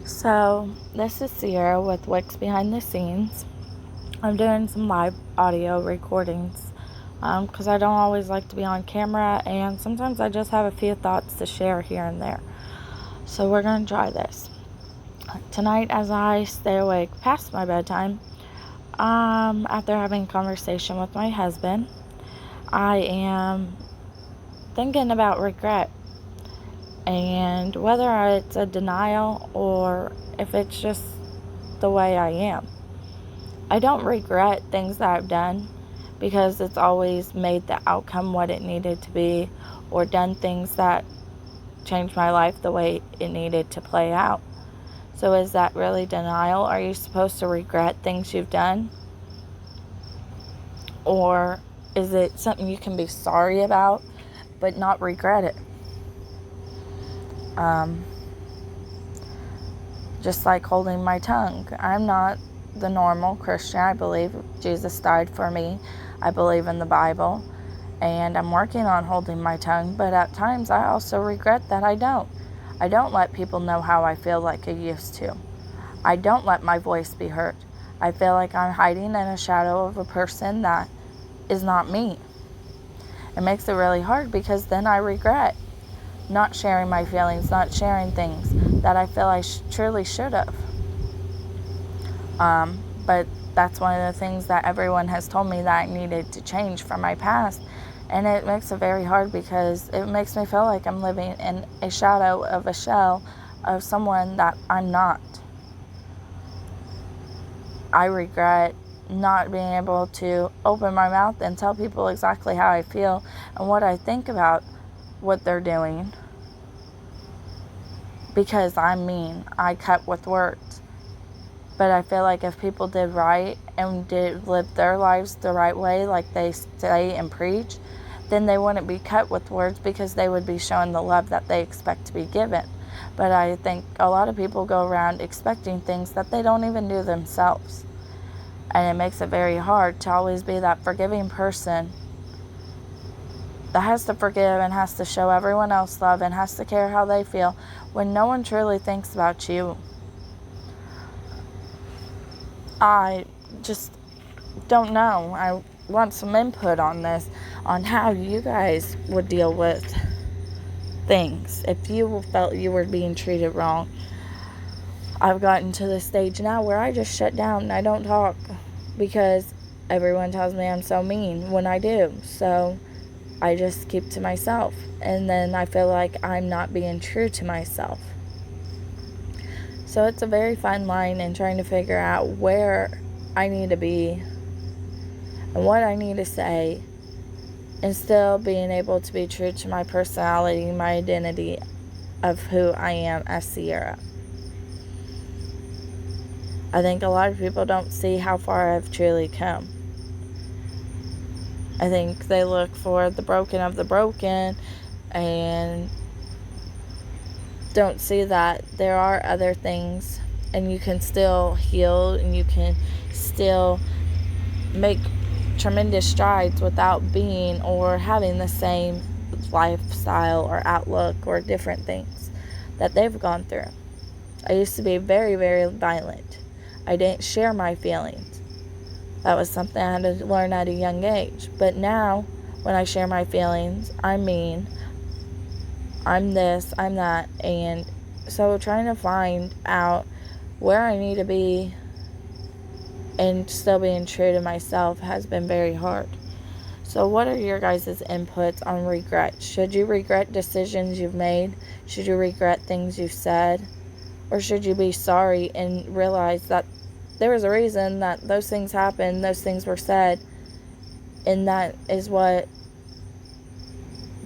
So, this is Sierra with Wix Behind the Scenes. I'm doing some live audio recordings because I don't always like to be on camera, and sometimes I just have a few thoughts to share here and there. So, we're going to try this. Tonight, as I stay awake past my bedtime, after having a conversation with my husband, I am thinking about regret and whether it's a denial or if it's just the way I am. I don't regret things that I've done because it's always made the outcome what it needed to be, or done things that changed my life the way it needed to play out. So is that really denial? Are you supposed to regret things you've done? Or is it something you can be sorry about but not regret it? Just like holding my tongue. I'm not the normal Christian. I believe Jesus died for me. I believe in the Bible. And I'm working on holding my tongue. But at times I also regret that I don't. I don't let people know how I feel like I used to. I don't let my voice be heard. I feel like I'm hiding in a shadow of a person that is not me. It makes it really hard because then I regret not sharing my feelings, not sharing things that I feel I truly should have. But that's one of the things that everyone has told me that I needed to change from my past. And it makes it very hard because it makes me feel like I'm living in a shadow of a shell of someone that I'm not. I regret not being able to open my mouth and tell people exactly how I feel and what I think about what they're doing. Because I'm mean. I cut with words. But I feel like if people did right and did live their lives the right way, like they say and preach, then they wouldn't be cut with words because they would be showing the love that they expect to be given. But I think a lot of people go around expecting things that they don't even do themselves. And it makes it very hard to always be that forgiving person that has to forgive and has to show everyone else love and has to care how they feel when no one truly thinks about you. I just don't know. I want some input on this, on how you guys would deal with things if you felt you were being treated wrong. I've gotten to the stage now where I just shut down and I don't talk because everyone tells me I'm so mean when I do. So I just keep to myself, and then I feel like I'm not being true to myself. So it's a very fine line in trying to figure out where I need to be and what I need to say, and still being able to be true to my personality, my identity of who I am as Sierra. I think a lot of people don't see how far I've truly come. I think they look for the broken of the broken and don't see that there are other things, and you can still heal and you can still make tremendous strides without being or having the same lifestyle or outlook or different things that they've gone through. I used to be very, very violent. I didn't share my feelings. That was something I had to learn at a young age. But now, when I share my feelings, I'm mean, I'm this, I'm that. And so trying to find out where I need to be and still being true to myself has been very hard. So what are your guys' inputs on regret? Should you regret decisions you've made? Should you regret things you've said? Or should you be sorry and realize that there was a reason that those things happened, those things were said, and that is what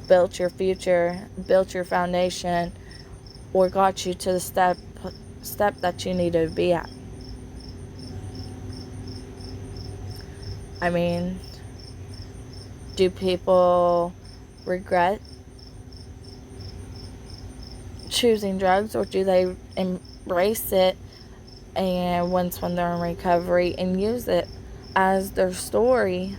built your future, built your foundation, or got you to the step that you need to be at. I mean, do people regret choosing drugs, or do they embrace it and when they're in recovery and use it as their story